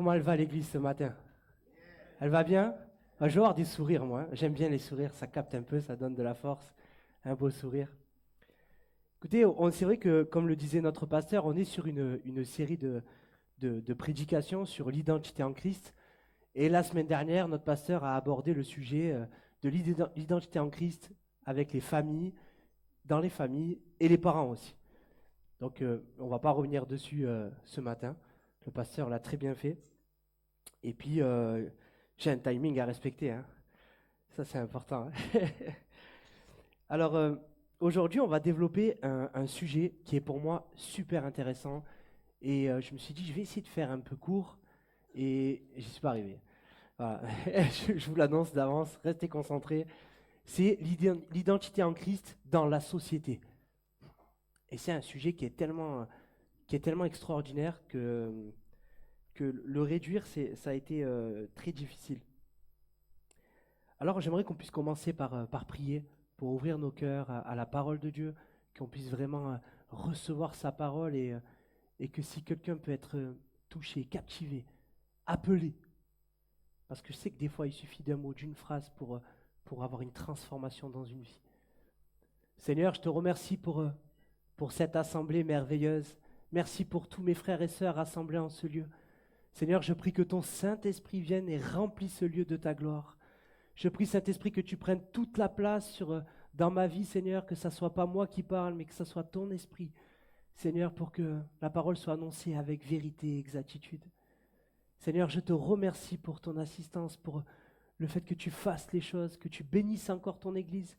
Comment elle va l'église ce matin? Elle va bien? Je vais avoir des sourires, moi. J'aime bien les sourires, ça capte un peu, ça donne de la force. Un beau sourire. Écoutez, c'est vrai que, comme le disait notre pasteur, on est sur une série de prédications sur l'identité en Christ. Et la semaine dernière, notre pasteur a abordé le sujet de l'identité en Christ avec les familles, dans les familles et les parents aussi. Donc, on ne va pas revenir dessus ce matin. Le pasteur l'a très bien fait. Et puis, j'ai un timing à respecter, hein. Ça, c'est important, hein. Alors, aujourd'hui, on va développer un sujet qui est pour moi super intéressant. Et je me suis dit, je vais essayer de faire un peu court. Et j'y suis pas arrivé. Voilà. Je vous l'annonce d'avance, restez concentrés. C'est l'identité en Christ dans la société. Et c'est un sujet qui est tellement extraordinaire que le réduire, ça a été très difficile. Alors j'aimerais qu'on puisse commencer par prier pour ouvrir nos cœurs à la parole de Dieu, qu'on puisse vraiment recevoir sa parole et que si quelqu'un peut être touché, captivé, appelé, parce que je sais que des fois il suffit d'un mot, d'une phrase pour avoir une transformation dans une vie. Seigneur, je te remercie pour cette assemblée merveilleuse. Merci pour tous mes frères et sœurs rassemblés en ce lieu. Seigneur, je prie que ton Saint-Esprit vienne et remplisse ce lieu de ta gloire. Je prie, Saint-Esprit, que tu prennes toute la place dans ma vie, Seigneur, que ce ne soit pas moi qui parle, mais que ce soit ton esprit, Seigneur, pour que la parole soit annoncée avec vérité et exactitude. Seigneur, je te remercie pour ton assistance, pour le fait que tu fasses les choses, que tu bénisses encore ton Église.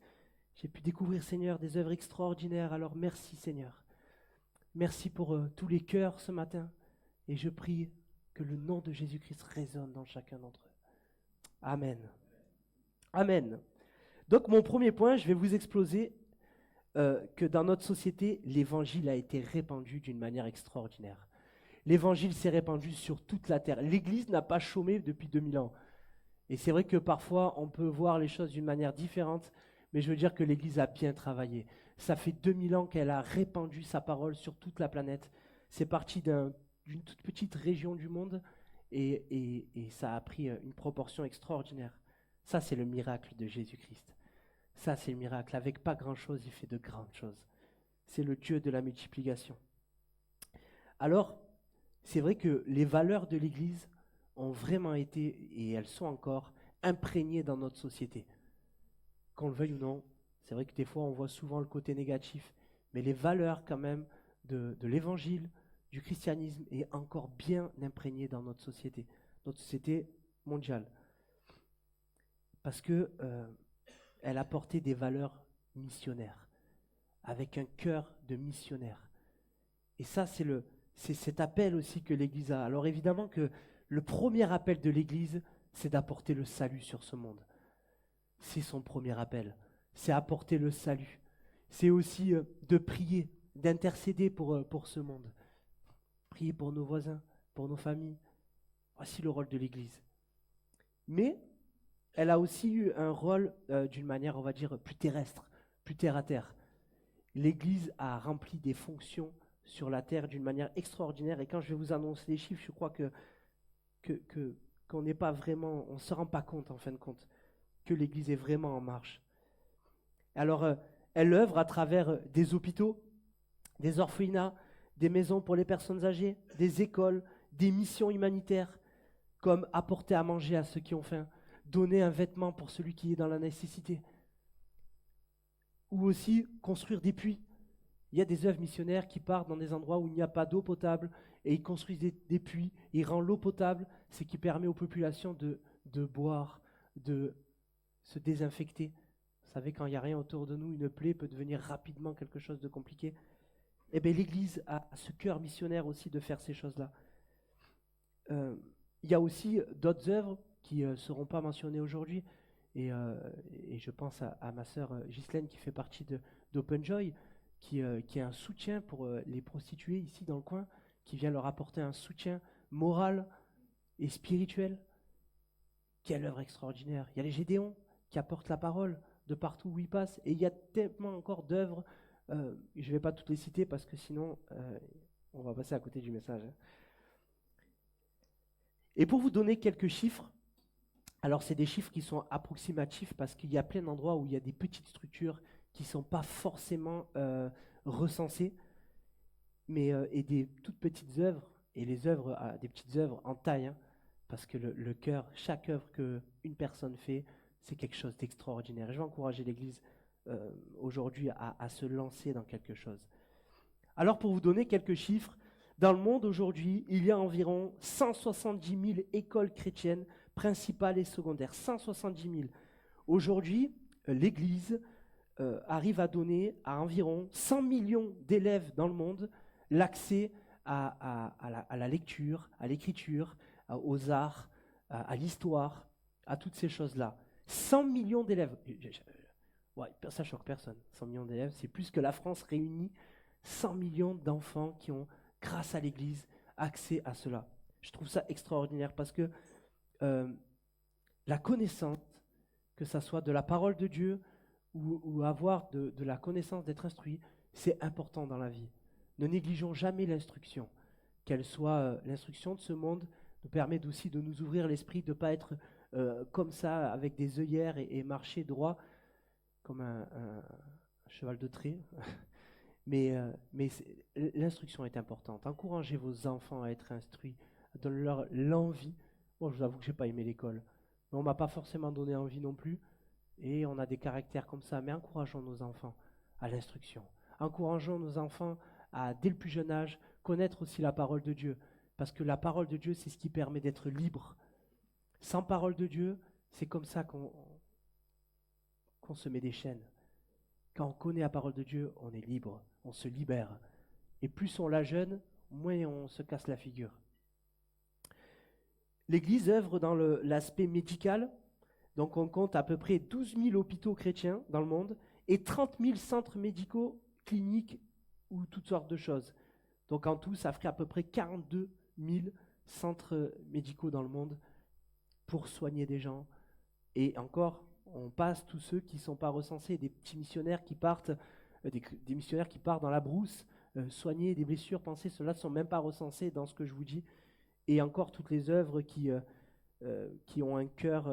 J'ai pu découvrir, Seigneur, des œuvres extraordinaires, alors merci, Seigneur. Merci pour tous les cœurs ce matin, et je prie que le nom de Jésus-Christ résonne dans chacun d'entre eux. Amen. Amen. Donc mon premier point, je vais vous exposer que dans notre société, l'évangile a été répandu d'une manière extraordinaire. L'évangile s'est répandu sur toute la terre. L'Église n'a pas chômé depuis 2000 ans. Et c'est vrai que parfois, on peut voir les choses d'une manière différente, mais je veux dire que l'Église a bien travaillé. Ça fait 2000 ans qu'elle a répandu sa parole sur toute la planète. C'est parti d'une toute petite région du monde et ça a pris une proportion extraordinaire. Ça, c'est le miracle de Jésus-Christ. Ça, c'est le miracle. Avec pas grand-chose, il fait de grandes choses. C'est le Dieu de la multiplication. Alors, c'est vrai que les valeurs de l'Église ont vraiment été, et elles sont encore, imprégnées dans notre société. Qu'on le veuille ou non, c'est vrai que des fois, on voit souvent le côté négatif, mais les valeurs quand même de l'Évangile, du christianisme, est encore bien imprégnées dans notre société mondiale. Parce que elle apportait des valeurs missionnaires, avec un cœur de missionnaire. Et ça, c'est cet appel aussi que l'Église a. Alors évidemment que le premier appel de l'Église, c'est d'apporter le salut sur ce monde. C'est son premier appel. C'est apporter le salut. C'est aussi de prier, d'intercéder pour ce monde. Prier pour nos voisins, pour nos familles. Voici le rôle de l'Église. Mais elle a aussi eu un rôle d'une manière, on va dire, plus terrestre, plus terre à terre. L'Église a rempli des fonctions sur la terre d'une manière extraordinaire. Et quand je vais vous annoncer les chiffres, je crois qu'on n'est pas vraiment, on ne se rend pas compte en fin de compte que l'Église est vraiment en marche. Alors, elle œuvre à travers des hôpitaux, des orphelinats, des maisons pour les personnes âgées, des écoles, des missions humanitaires, comme apporter à manger à ceux qui ont faim, donner un vêtement pour celui qui est dans la nécessité, ou aussi construire des puits. Il y a des œuvres missionnaires qui partent dans des endroits où il n'y a pas d'eau potable et ils construisent des puits, ils rendent l'eau potable, ce qui permet aux populations de boire, de se désinfecter. Vous savez, quand il n'y a rien autour de nous, une plaie peut devenir rapidement quelque chose de compliqué. Eh bien, l'Église a ce cœur missionnaire aussi de faire ces choses-là. Il y a aussi d'autres œuvres qui ne seront pas mentionnées aujourd'hui. Et je pense à ma sœur Ghislaine qui fait partie d'Open Joy, qui est un soutien pour les prostituées ici dans le coin, qui vient leur apporter un soutien moral et spirituel. Quelle œuvre extraordinaire. Il y a les Gédéons qui apportent la parole de partout où ils passent. Et il y a tellement encore d'œuvres. Je ne vais pas toutes les citer parce que sinon, on va passer à côté du message. Et pour vous donner quelques chiffres, alors c'est des chiffres qui sont approximatifs parce qu'il y a plein d'endroits où il y a des petites structures qui ne sont pas forcément recensées, mais et des toutes petites œuvres, et les œuvres, des petites œuvres en taille, hein, parce que le cœur, chaque œuvre qu'une personne fait, c'est quelque chose d'extraordinaire. Et je vais encourager l'Église aujourd'hui à se lancer dans quelque chose. Alors pour vous donner quelques chiffres, dans le monde aujourd'hui, il y a environ 170 000 écoles chrétiennes principales et secondaires. 170 000. Aujourd'hui, l'Église arrive à donner à environ 100 millions d'élèves dans le monde l'accès à la lecture, à l'écriture, aux arts, à l'histoire, à toutes ces choses-là. 100 millions d'élèves. Ouais, ça choque personne. 100 millions d'élèves, c'est plus que la France réunit. 100 millions d'enfants qui ont, grâce à l'Église, accès à cela. Je trouve ça extraordinaire parce que la connaissance, que ça soit de la parole de Dieu ou avoir de la connaissance, d'être instruit, c'est important dans la vie. Ne négligeons jamais l'instruction. Qu'elle soit l'instruction de ce monde nous permet aussi de nous ouvrir l'esprit, de ne pas être comme ça avec des œillères et marcher droit comme un cheval de trait. Mais l'instruction est importante. Encouragez vos enfants à être instruits, donnez-leur l'envie. Moi, je vous avoue que je n'ai pas aimé l'école. Mais on ne m'a pas forcément donné envie non plus. Et on a des caractères comme ça. Mais encourageons nos enfants à l'instruction. Encourageons nos enfants à, dès le plus jeune âge, connaître aussi la parole de Dieu. Parce que la parole de Dieu, c'est ce qui permet d'être libre. Sans parole de Dieu, c'est comme ça qu'on se met des chaînes. Quand on connaît la parole de Dieu, on est libre, on se libère. Et plus on la jeûne, moins on se casse la figure. L'Église œuvre dans l'aspect médical. Donc on compte à peu près 12 000 hôpitaux chrétiens dans le monde et 30 000 centres médicaux, cliniques ou toutes sortes de choses. Donc en tout, ça ferait à peu près 42 000 centres médicaux dans le monde pour soigner des gens. Et encore, on passe tous ceux qui ne sont pas recensés, des petits missionnaires qui partent, des missionnaires qui partent dans la brousse, soigner des blessures, pensez, ceux-là ne sont même pas recensés dans ce que je vous dis. Et encore toutes les œuvres qui ont un cœur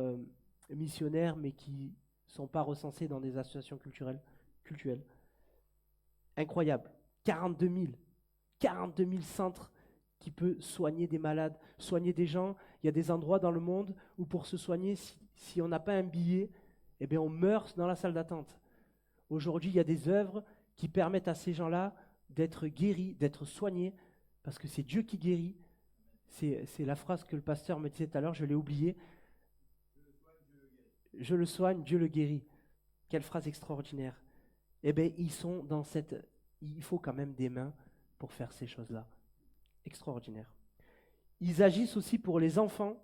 missionnaire, mais qui ne sont pas recensées dans des associations cultuelles. Incroyable. 42 000 centres qui peuvent soigner des malades, soigner des gens. Il y a des endroits dans le monde où pour se soigner, si on n'a pas un billet, eh bien on meurt dans la salle d'attente. Aujourd'hui, il y a des œuvres qui permettent à ces gens-là d'être guéris, d'être soignés, parce que c'est Dieu qui guérit. C'est la phrase que le pasteur me disait tout à l'heure, je l'ai oubliée. Je le soigne, Dieu le guérit. Quelle phrase extraordinaire. Eh bien, ils sont dans cette... Il faut quand même des mains pour faire ces choses-là. Extraordinaire. Ils agissent aussi pour les enfants.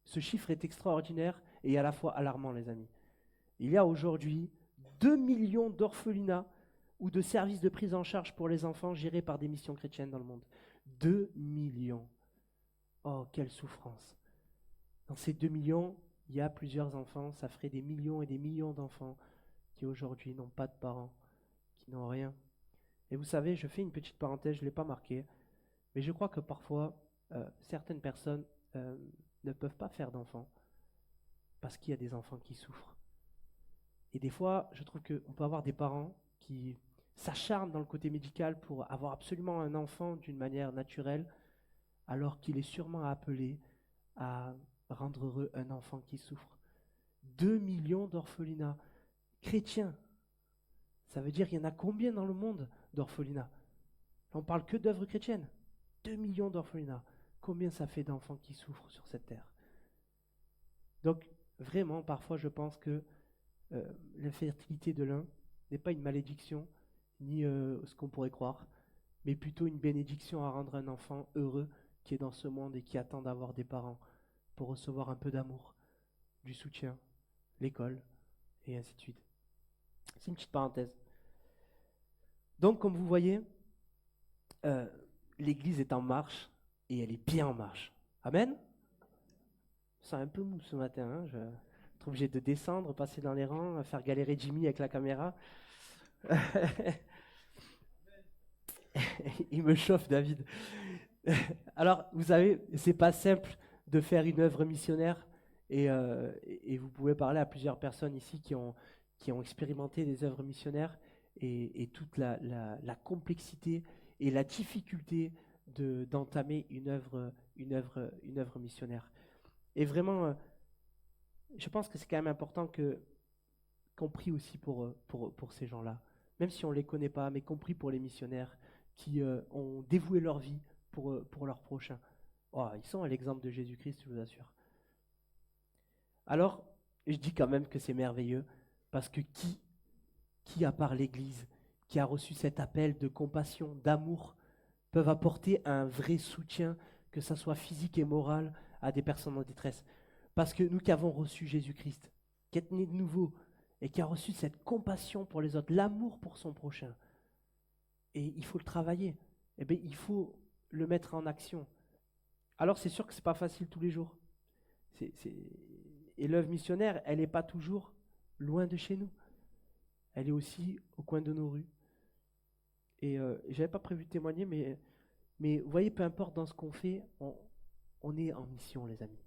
Ce chiffre est extraordinaire et à la fois alarmant, les amis. Il y a aujourd'hui 2 millions d'orphelinats ou de services de prise en charge pour les enfants gérés par des missions chrétiennes dans le monde. 2 millions. Oh, quelle souffrance. Dans ces 2 millions, il y a plusieurs enfants. Ça ferait des millions et des millions d'enfants qui aujourd'hui n'ont pas de parents, qui n'ont rien. Et vous savez, je fais une petite parenthèse, je ne l'ai pas marqué, mais je crois que parfois, certaines personnes ne peuvent pas faire d'enfants parce qu'il y a des enfants qui souffrent. Et des fois, je trouve qu'on peut avoir des parents qui s'acharnent dans le côté médical pour avoir absolument un enfant d'une manière naturelle, alors qu'il est sûrement appelé à rendre heureux un enfant qui souffre. 2 millions d'orphelinats chrétiens. Ça veut dire qu'il y en a combien dans le monde d'orphelinats? On parle que d'œuvres chrétiennes. 2 millions d'orphelinats. Combien ça fait d'enfants qui souffrent sur cette terre? Donc, vraiment, parfois, je pense que l'infertilité de l'un n'est pas une malédiction, ni ce qu'on pourrait croire, mais plutôt une bénédiction à rendre un enfant heureux qui est dans ce monde et qui attend d'avoir des parents pour recevoir un peu d'amour, du soutien, l'école, et ainsi de suite. C'est une petite parenthèse. Donc, comme vous voyez, l'Église est en marche et elle est bien en marche. Amen. C'est un peu mou ce matin. Hein, je suis obligé de descendre, passer dans les rangs, faire galérer Jimmy avec la caméra. Il me chauffe, David. Alors, vous savez, c'est pas simple de faire une œuvre missionnaire. Et vous pouvez parler à plusieurs personnes ici qui ont expérimenté des œuvres missionnaires et toute la complexité et la difficulté d'entamer une œuvre missionnaire. Et vraiment, je pense que c'est quand même important qu'on prie aussi pour ces gens-là, même si on ne les connaît pas, mais qu'on prie pour les missionnaires qui ont dévoué leur vie pour leurs prochains. Oh, ils sont à l'exemple de Jésus-Christ, je vous assure. Alors, je dis quand même que c'est merveilleux, parce que qui à part l'Église, qui a reçu cet appel de compassion, d'amour, peuvent apporter un vrai soutien, que ça soit physique et moral, à des personnes en détresse. Parce que nous qui avons reçu Jésus-Christ, qui est né de nouveau, et qui a reçu cette compassion pour les autres, l'amour pour son prochain, et il faut le travailler, eh bien, il faut le mettre en action. Alors c'est sûr que ce n'est pas facile tous les jours. Et l'œuvre missionnaire, elle n'est pas toujours loin de chez nous. Elle est aussi au coin de nos rues. Et je n'avais pas prévu de témoigner, mais vous voyez, peu importe dans ce qu'on fait, on est en mission, les amis.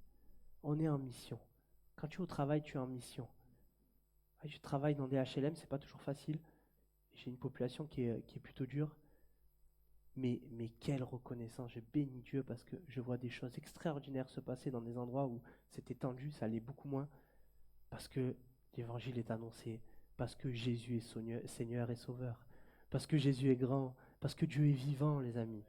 On est en mission. Quand tu es au travail, tu es en mission. Je travaille dans des HLM, c'est pas toujours facile. J'ai une population qui est plutôt dure. Mais quelle reconnaissance, je bénis Dieu parce que je vois des choses extraordinaires se passer dans des endroits où c'était tendu, ça allait beaucoup moins. Parce que l'évangile est annoncé, parce que Jésus est Seigneur et Sauveur, parce que Jésus est grand, parce que Dieu est vivant, les amis.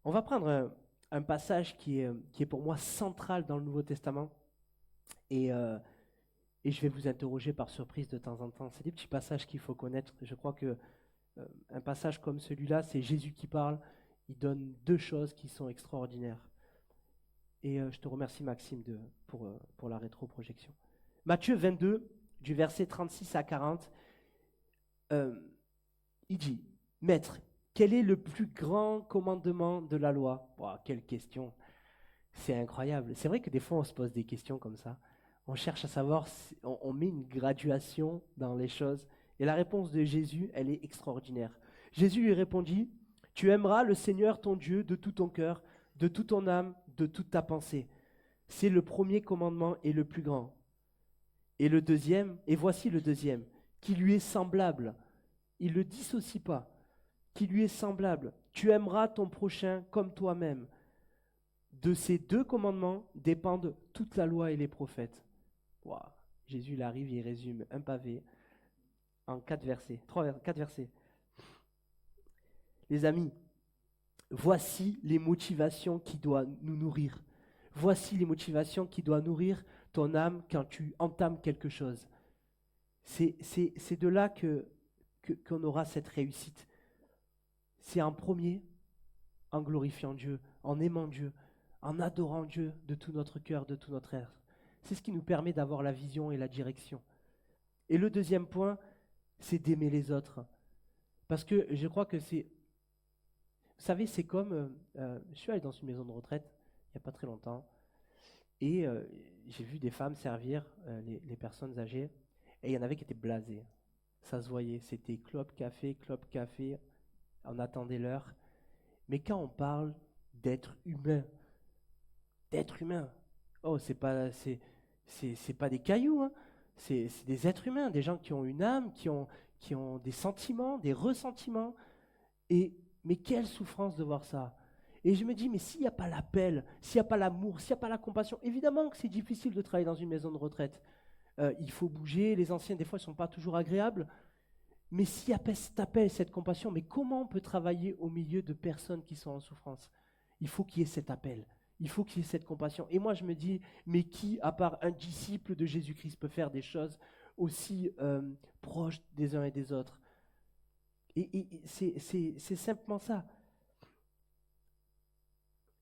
On va prendre un passage qui est pour moi central dans le Nouveau Testament. Et je vais vous interroger par surprise de temps en temps. C'est des petits passages qu'il faut connaître. Je crois que un passage comme celui-là, c'est Jésus qui parle. Il donne deux choses qui sont extraordinaires. Et je te remercie, Maxime, pour la rétroprojection. Matthieu 22, du verset 36 à 40, il dit, « Maître, quel est le plus grand commandement de la loi ?» Wow, quelle question! C'est incroyable. C'est vrai que des fois, on se pose des questions comme ça. On cherche à savoir, on met une graduation dans les choses. Et la réponse de Jésus, elle est extraordinaire. Jésus lui répondit, « Tu aimeras le Seigneur ton Dieu de tout ton cœur, de toute ton âme, de toute ta pensée. C'est le premier commandement et le plus grand. Et le deuxième, et voici le deuxième, qui lui est semblable. » Il ne le dissocie pas. Qui lui est semblable. « Tu aimeras ton prochain comme toi-même. » De ces deux commandements dépendent toute la loi et les prophètes. Wow. Jésus il arrive, il résume un pavé en 4 versets. 4 versets. Les amis, voici les motivations qui doivent nous nourrir. Voici les motivations qui doivent nourrir ton âme quand tu entames quelque chose. C'est de là qu'on aura cette réussite. C'est en premier, en glorifiant Dieu, en aimant Dieu, en adorant Dieu de tout notre cœur, de tout notre être. C'est ce qui nous permet d'avoir la vision et la direction. Et le deuxième point, c'est d'aimer les autres. Parce que je crois que c'est... Vous savez, c'est comme... je suis allé dans une maison de retraite il n'y a pas très longtemps. Et j'ai vu des femmes servir les personnes âgées. Et il y en avait qui étaient blasées. Ça se voyait. C'était clope, café. On attendait l'heure. Mais quand on parle d'être humain, oh, c'est pas des cailloux, hein. C'est des êtres humains, des gens qui ont une âme, qui ont des sentiments, des ressentiments. Mais quelle souffrance de voir ça. Et je me dis, mais s'il n'y a pas l'appel, s'il n'y a pas l'amour, s'il n'y a pas la compassion, évidemment que c'est difficile de travailler dans une maison de retraite. Il faut bouger, les anciens, des fois, ne sont pas toujours agréables. Mais s'il y a cet appel, cette compassion, mais comment on peut travailler au milieu de personnes qui sont en souffrance? Il faut qu'il y ait cet appel. Il faut qu'il y ait cette compassion. Et moi, je me dis, mais qui, à part un disciple de Jésus-Christ, peut faire des choses aussi proches des uns et des autres? Et c'est simplement ça.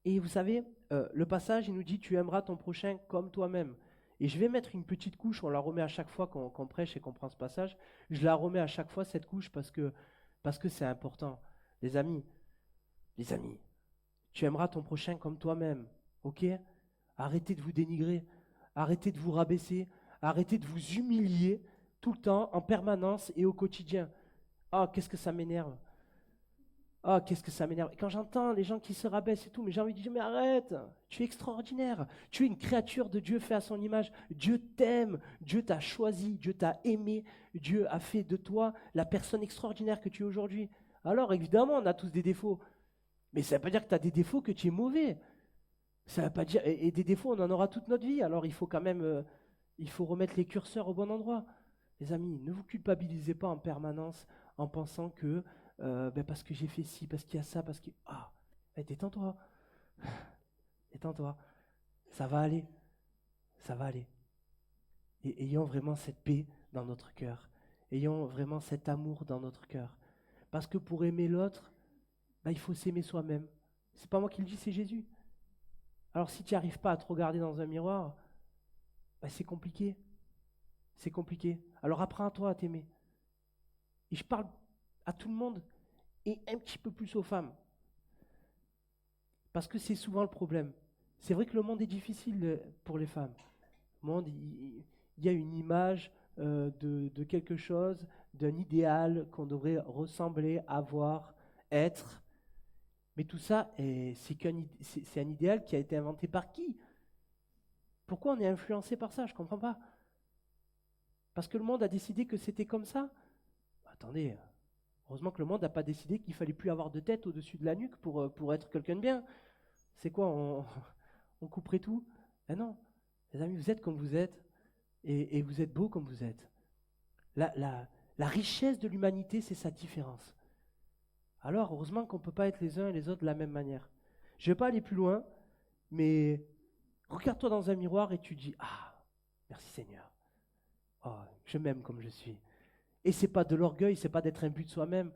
Et vous savez, le passage, il nous dit, tu aimeras ton prochain comme toi-même. Et je vais mettre une petite couche, on la remet à chaque fois qu'on prêche et qu'on prend ce passage. Je la remets à chaque fois, cette couche, parce que c'est important. Les amis, tu aimeras ton prochain comme toi-même, ok? Arrêtez de vous dénigrer, arrêtez de vous rabaisser, arrêtez de vous humilier tout le temps, en permanence et au quotidien. Ah, qu'est-ce que ça m'énerve. Oh, qu'est-ce que ça m'énerve. Et quand j'entends les gens qui se rabaissent et tout, mais j'ai envie de dire, mais arrête, tu es extraordinaire. Tu es une créature de Dieu fait à son image. Dieu t'aime, Dieu t'a choisi, Dieu t'a aimé, Dieu a fait de toi la personne extraordinaire que tu es aujourd'hui. Alors, évidemment, on a tous des défauts. Mais ça ne veut pas dire que tu as des défauts, que tu es mauvais. Ça veut pas dire, et des défauts, on en aura toute notre vie. Alors, il faut quand même, il faut remettre les curseurs au bon endroit. Les amis, ne vous culpabilisez pas en permanence en pensant que parce que j'ai fait ci, parce qu'il y a ça, parce que... Ah, détends-toi. Détends-toi. Ça va aller. Ça va aller. Et ayons vraiment cette paix dans notre cœur. Ayons vraiment cet amour dans notre cœur. Parce que pour aimer l'autre, il faut s'aimer soi-même. C'est pas moi qui le dis, c'est Jésus. Alors si tu n'y arrives pas à te regarder dans un miroir, c'est compliqué. C'est compliqué. Alors apprends-toi à t'aimer. Et je parle à tout le monde et un petit peu plus aux femmes. Parce que c'est souvent le problème. C'est vrai que le monde est difficile pour les femmes. Le monde, il y a une image de quelque chose, d'un idéal qu'on devrait ressembler, avoir, être. Mais tout ça, c'est un idéal qui a été inventé par qui? Pourquoi on est influencé par ça? Je ne comprends pas. Parce que le monde a décidé que c'était comme ça? Attendez, heureusement que le monde n'a pas décidé qu'il fallait plus avoir de tête au-dessus de la nuque pour être quelqu'un de bien. C'est quoi, on couperait tout? Non, les amis, vous êtes comme vous êtes, et vous êtes beaux comme vous êtes. La richesse de l'humanité, c'est sa différence. Alors, heureusement qu'on ne peut pas être les uns et les autres de la même manière. Je ne vais pas aller plus loin, mais regarde-toi dans un miroir et tu dis, ah, merci Seigneur. Oh, je m'aime comme je suis. Et c'est pas de l'orgueil, c'est pas d'être imbu de soi-même,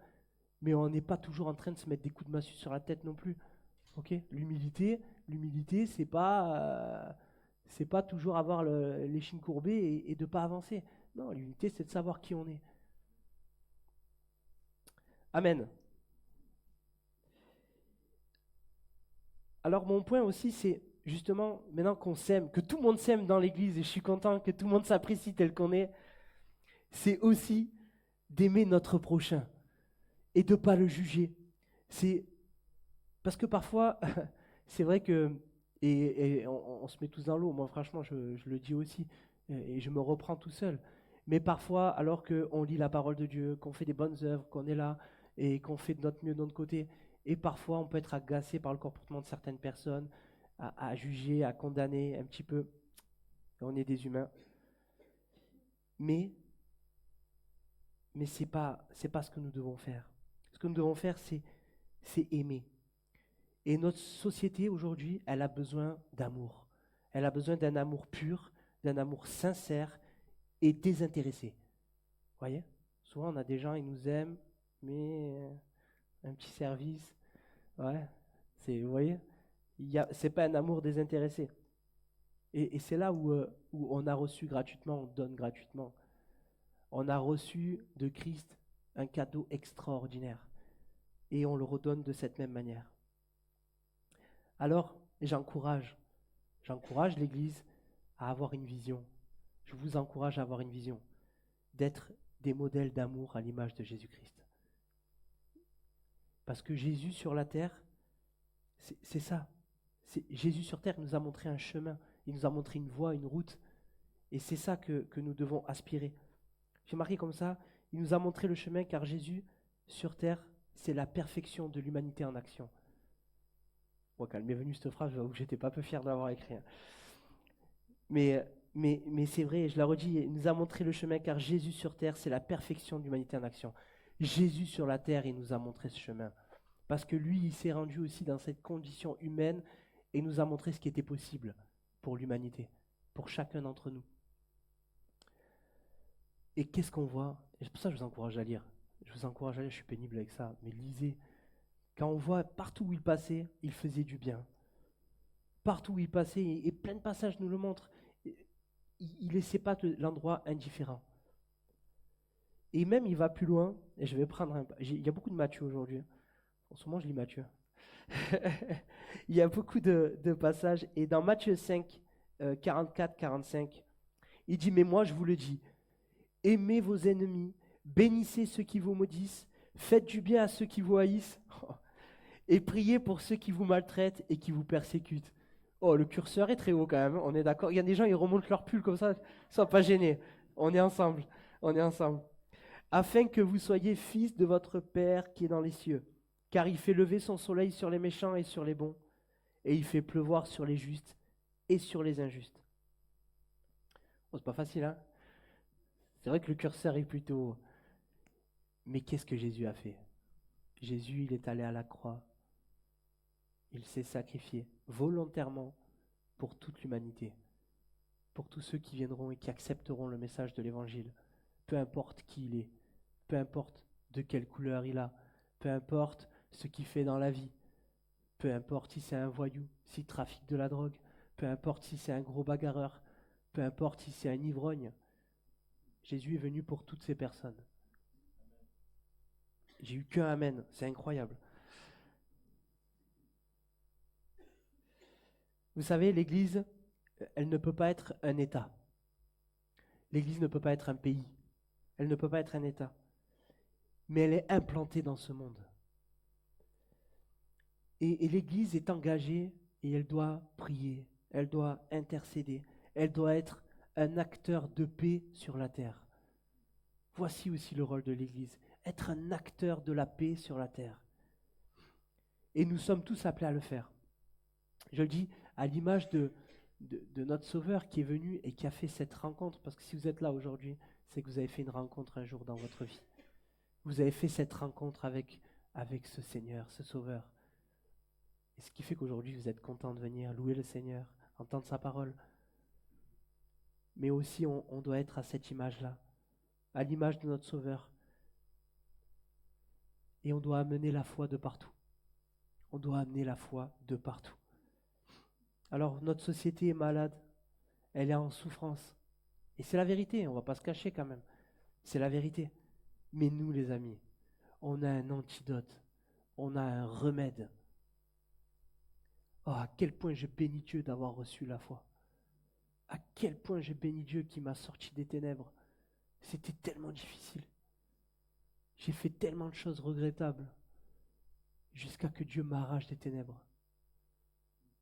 mais on n'est pas toujours en train de se mettre des coups de massue sur la tête non plus. Ok, l'humilité, c'est pas toujours avoir l'échine courbée et de pas avancer. Non, l'humilité, c'est de savoir qui on est. Amen. Alors mon point aussi, c'est justement, maintenant qu'on s'aime, que tout le monde s'aime dans l'Église, et je suis content que tout le monde s'apprécie tel qu'on est, c'est aussi d'aimer notre prochain et de ne pas le juger. C'est parce que parfois, c'est vrai que, et on se met tous dans l'eau, moi franchement, je le dis aussi, et je me reprends tout seul. Mais parfois, alors qu'on lit la parole de Dieu, qu'on fait des bonnes œuvres, qu'on est là, et qu'on fait de notre mieux de notre côté, et parfois on peut être agacé par le comportement de certaines personnes, à juger, à condamner un petit peu. On est des humains. Mais c'est pas ce que nous devons faire. Ce que nous devons faire, c'est aimer. Et notre société aujourd'hui, elle a besoin d'amour. Elle a besoin d'un amour pur, d'un amour sincère et désintéressé. Vous voyez? Souvent, on a des gens, ils nous aiment, mais un petit service, ouais, vous voyez? C'est pas un amour désintéressé. Et c'est là où on a reçu gratuitement, on donne gratuitement. On a reçu de Christ un cadeau extraordinaire. Et on le redonne de cette même manière. Alors, j'encourage l'Église à avoir une vision. Je vous encourage à avoir une vision, d'être des modèles d'amour à l'image de Jésus-Christ. Parce que Jésus sur la terre, c'est ça. Jésus sur terre nous a montré un chemin, il nous a montré une voie, une route. Et c'est ça que nous devons aspirer. J'ai marqué comme ça, il nous a montré le chemin car Jésus sur terre, c'est la perfection de l'humanité en action. Moi, quand elle m'est venue cette phrase, j'avoue que j'étais pas peu fier d'avoir écrit. Mais c'est vrai, je la redis, il nous a montré le chemin car Jésus sur terre, c'est la perfection de l'humanité en action. Jésus sur la terre, il nous a montré ce chemin. Parce que lui, il s'est rendu aussi dans cette condition humaine et nous a montré ce qui était possible pour l'humanité, pour chacun d'entre nous. Et qu'est-ce qu'on voit? Et c'est pour ça que je vous encourage à lire. Je vous encourage à lire, je suis pénible avec ça, mais lisez. Quand on voit partout où il passait, il faisait du bien. Partout où il passait, et plein de passages nous le montrent, il ne laissait pas l'endroit indifférent. Et même, il va plus loin, et je vais prendre il y a beaucoup de Matthieu aujourd'hui. En ce moment, je lis Matthieu. Il y a beaucoup de passages, et dans Matthieu 5, 44-45, il dit, mais moi, je vous le dis, aimez vos ennemis, bénissez ceux qui vous maudissent, faites du bien à ceux qui vous haïssent. Et priez pour ceux qui vous maltraitent et qui vous persécutent. Oh, le curseur est très haut quand même, on est d'accord. Il y a des gens, ils remontent leur pull comme ça, ils sont pas gênés. On est ensemble, on est ensemble. Afin que vous soyez fils de votre Père qui est dans les cieux. Car il fait lever son soleil sur les méchants et sur les bons, et il fait pleuvoir sur les justes et sur les injustes. Oh, c'est pas facile, hein? C'est vrai que le curseur est plutôt haut. Mais qu'est-ce que Jésus a fait? Jésus, il est allé à la croix. Il s'est sacrifié volontairement pour toute l'humanité, pour tous ceux qui viendront et qui accepteront le message de l'Évangile, peu importe qui il est, peu importe de quelle couleur il a, peu importe ce qu'il fait dans la vie, peu importe si c'est un voyou, s'il trafique de la drogue, peu importe si c'est un gros bagarreur, peu importe si c'est un ivrogne. Jésus est venu pour toutes ces personnes. J'ai eu qu'un amen, c'est incroyable. Vous savez, l'Église, elle ne peut pas être un État. L'Église ne peut pas être un pays. Elle ne peut pas être un État. Mais elle est implantée dans ce monde. Et l'Église est engagée et elle doit prier, elle doit intercéder, elle doit être un acteur de paix sur la terre. Voici aussi le rôle de l'Église, être un acteur de la paix sur la terre. Et nous sommes tous appelés à le faire. Je le dis à l'image de notre Sauveur qui est venu et qui a fait cette rencontre, parce que si vous êtes là aujourd'hui, c'est que vous avez fait une rencontre un jour dans votre vie. Vous avez fait cette rencontre avec ce Seigneur, ce Sauveur. Et ce qui fait qu'aujourd'hui, vous êtes content de venir louer le Seigneur, entendre sa parole. Mais aussi, on doit être à cette image-là, à l'image de notre Sauveur. Et on doit amener la foi de partout. On doit amener la foi de partout. Alors, notre société est malade. Elle est en souffrance. Et c'est la vérité, on ne va pas se cacher quand même. C'est la vérité. Mais nous, les amis, on a un antidote. On a un remède. Oh, à quel point je bénis Dieu d'avoir reçu la foi. À quel point j'ai béni Dieu qui m'a sorti des ténèbres. C'était tellement difficile. J'ai fait tellement de choses regrettables jusqu'à que Dieu m'arrache des ténèbres.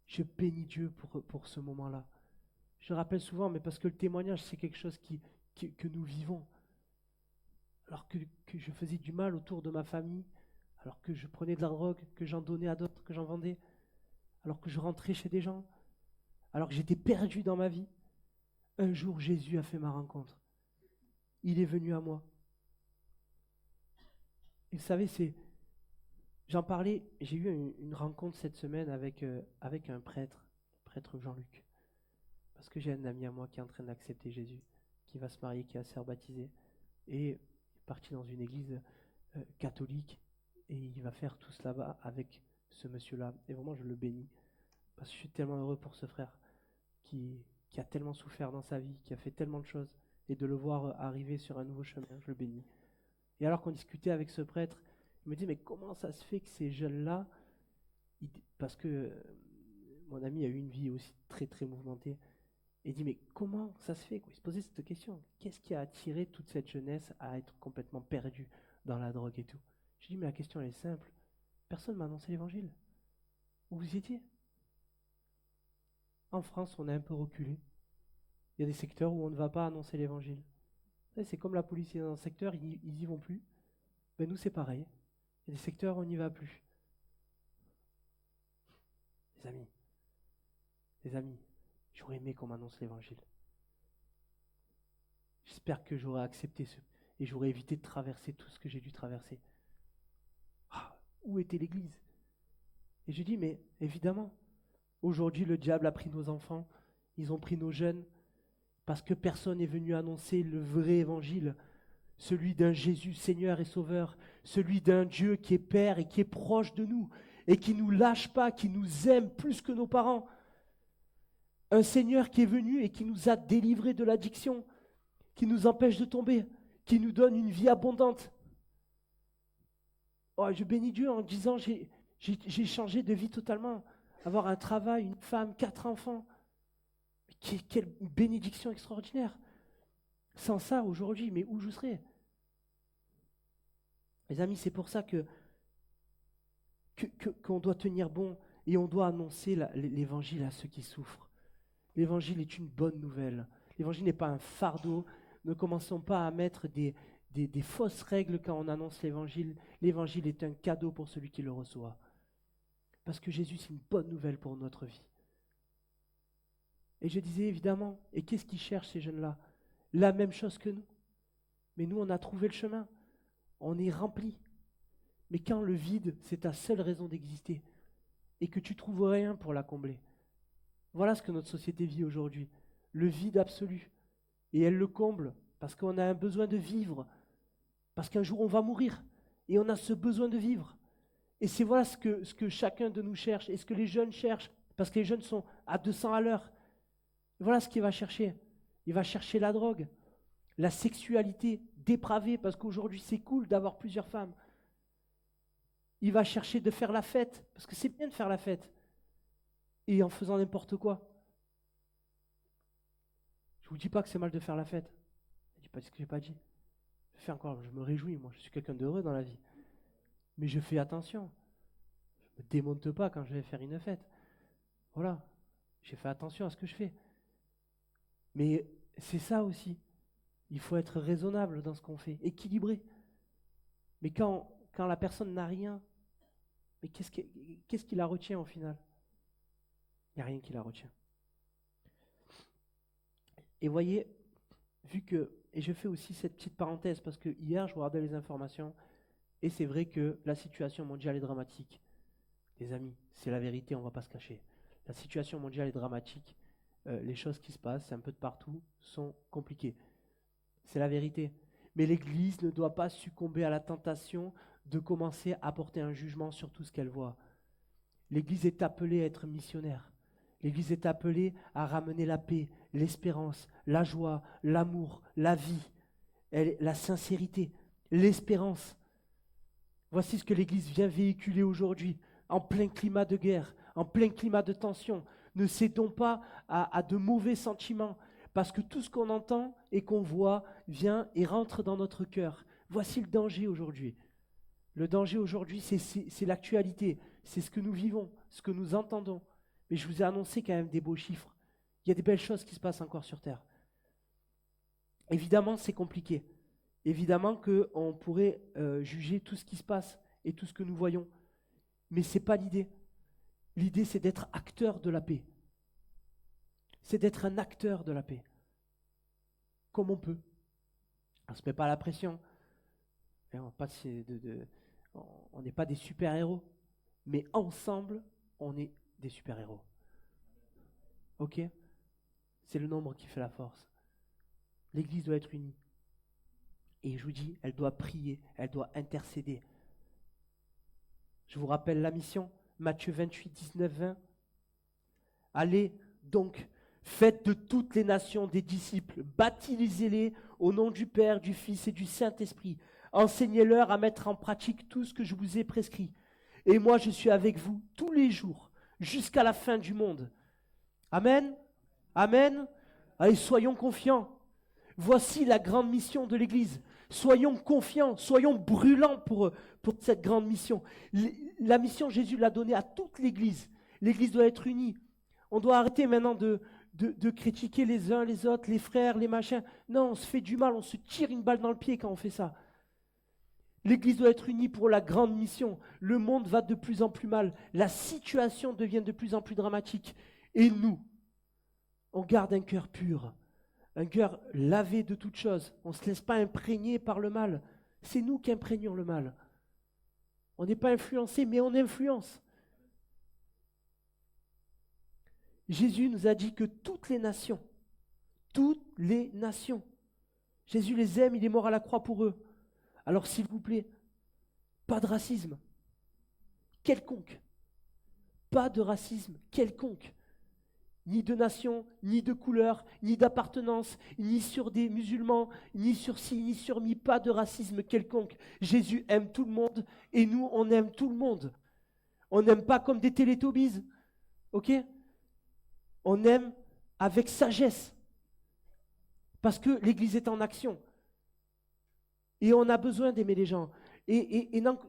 Je bénis Dieu pour ce moment-là. Je rappelle souvent, mais parce que le témoignage, c'est quelque chose que nous vivons. Alors que je faisais du mal autour de ma famille, alors que je prenais de la drogue, que j'en donnais à d'autres, que j'en vendais, alors que je rentrais chez des gens, alors que j'étais perdu dans ma vie. Un jour, Jésus a fait ma rencontre. Il est venu à moi. Et vous savez, j'en parlais, j'ai eu une rencontre cette semaine avec un prêtre, le prêtre Jean-Luc. Parce que j'ai un ami à moi qui est en train d'accepter Jésus, qui va se marier, qui va se faire baptiser. Et il est parti dans une église catholique et il va faire tout cela là-bas avec ce monsieur-là. Et vraiment, je le bénis. Parce que je suis tellement heureux pour ce frère qui a tellement souffert dans sa vie, qui a fait tellement de choses. Et de le voir arriver sur un nouveau chemin, je le bénis. Et alors qu'on discutait avec ce prêtre, il me dit, mais comment ça se fait que ces jeunes-là, parce que mon ami a eu une vie aussi très très mouvementée, et il dit, mais comment ça se fait quoi? Il se posait cette question, qu'est-ce qui a attiré toute cette jeunesse à être complètement perdue dans la drogue et tout? Je lui dis, mais la question elle est simple, personne ne m'a annoncé l'évangile. Où vous étiez? En France, on est un peu reculé. Il y a des secteurs où on ne va pas annoncer l'évangile. C'est comme la police, il y a un secteur, ils y vont plus. Ben nous, c'est pareil. Il y a des secteurs où on n'y va plus. Les amis, j'aurais aimé qu'on m'annonce l'évangile. J'espère que j'aurais accepté et j'aurais évité de traverser tout ce que j'ai dû traverser. Ah, où était l'Église? Et je dis, mais évidemment, aujourd'hui, le diable a pris nos enfants, ils ont pris nos jeunes, parce que personne n'est venu annoncer le vrai évangile, celui d'un Jésus Seigneur et Sauveur, celui d'un Dieu qui est Père et qui est proche de nous, et qui ne nous lâche pas, qui nous aime plus que nos parents. Un Seigneur qui est venu et qui nous a délivrés de l'addiction, qui nous empêche de tomber, qui nous donne une vie abondante. Oh, je bénis Dieu en disant j'ai changé de vie totalement. Avoir un travail, une femme, 4 enfants. Quelle bénédiction extraordinaire. Sans ça, aujourd'hui, mais où je serais? Les amis, c'est pour ça que qu'on doit tenir bon et on doit annoncer l'évangile à ceux qui souffrent. L'évangile est une bonne nouvelle. L'évangile n'est pas un fardeau. Ne commençons pas à mettre des fausses règles quand on annonce l'évangile. L'évangile est un cadeau pour celui qui le reçoit. Parce que Jésus, c'est une bonne nouvelle pour notre vie. Et je disais évidemment, et qu'est-ce qu'ils cherchent ces jeunes-là? La même chose que nous. Mais nous, on a trouvé le chemin. On est rempli. Mais quand le vide, c'est ta seule raison d'exister, et que tu trouves rien pour la combler. Voilà ce que notre société vit aujourd'hui. Le vide absolu. Et elle le comble parce qu'on a un besoin de vivre. Parce qu'un jour, on va mourir. Et on a ce besoin de vivre. Et c'est voilà ce que chacun de nous cherche et ce que les jeunes cherchent. Parce que les jeunes sont à 200 à l'heure. Voilà ce qu'il va chercher. Il va chercher la drogue, la sexualité dépravée, parce qu'aujourd'hui c'est cool d'avoir plusieurs femmes. Il va chercher de faire la fête, parce que c'est bien de faire la fête. Et en faisant n'importe quoi. Je ne vous dis pas que c'est mal de faire la fête. Je ne dis pas ce que je n'ai pas dit. Je me réjouis, moi, je suis quelqu'un d'heureux dans la vie. Mais je fais attention. Je ne me démonte pas quand je vais faire une fête. Voilà. J'ai fait attention à ce que je fais. Mais c'est ça aussi. Il faut être raisonnable dans ce qu'on fait, équilibré. Mais quand la personne n'a rien, mais qu'est-ce qui la retient au final? Il n'y a rien qui la retient. Et voyez, et je fais aussi cette petite parenthèse, parce que hier, je regardais les informations, et c'est vrai que la situation mondiale est dramatique. Les amis, c'est la vérité, on ne va pas se cacher. La situation mondiale est dramatique. Les choses qui se passent un peu de partout sont compliquées. C'est la vérité. Mais l'Église ne doit pas succomber à la tentation de commencer à porter un jugement sur tout ce qu'elle voit. L'Église est appelée à être missionnaire. L'Église est appelée à ramener la paix, l'espérance, la joie, l'amour, la vie, la sincérité, l'espérance. Voici ce que l'Église vient véhiculer aujourd'hui, en plein climat de guerre, en plein climat de tension. Ne cédons pas à de mauvais sentiments, parce que tout ce qu'on entend et qu'on voit vient et rentre dans notre cœur. Voici le danger aujourd'hui. Le danger aujourd'hui, c'est l'actualité, c'est ce que nous vivons, ce que nous entendons. Mais je vous ai annoncé quand même des beaux chiffres. Il y a des belles choses qui se passent encore sur Terre. Évidemment, c'est compliqué. Évidemment qu'on pourrait juger tout ce qui se passe et tout ce que nous voyons. Mais ce n'est pas l'idée. L'idée, c'est d'être acteur de la paix. C'est d'être un acteur de la paix. Comme on peut. On ne se met pas la pression. On n'est pas des super-héros. Mais ensemble, on est des super-héros. Ok? C'est le nombre qui fait la force. L'Église doit être unie. Et je vous dis, elle doit prier, elle doit intercéder. Je vous rappelle la mission, Matthieu 28, 19, 20. Allez donc, faites de toutes les nations des disciples, baptisez-les au nom du Père, du Fils et du Saint-Esprit. Enseignez-leur à mettre en pratique tout ce que je vous ai prescrit. Et moi, je suis avec vous tous les jours, jusqu'à la fin du monde. Amen. Amen. Allez, soyons confiants. Voici la grande mission de l'Église. Soyons confiants, soyons brûlants pour cette grande mission. La mission, Jésus l'a donnée à toute l'Église. L'Église doit être unie. On doit arrêter maintenant de critiquer les uns, les autres, les frères, les machins. Non, on se fait du mal, on se tire une balle dans le pied quand on fait ça. L'Église doit être unie pour la grande mission. Le monde va de plus en plus mal. La situation devient de plus en plus dramatique. Et nous, on garde un cœur pur, un cœur lavé de toutes choses. On ne se laisse pas imprégner par le mal. C'est nous qui imprégnons le mal. On n'est pas influencé, mais on influence. Jésus nous a dit que toutes les nations, Jésus les aime, il est mort à la croix pour eux. Alors s'il vous plaît, pas de racisme quelconque. Pas de racisme quelconque. Ni de nation, ni de couleur, ni d'appartenance, ni sur des musulmans, ni sur ci, ni sur mi, pas de racisme quelconque. Jésus aime tout le monde et nous, on aime tout le monde. On n'aime pas comme des Télétobies, ok? On aime avec sagesse parce que l'Église est en action. Et on a besoin d'aimer les gens.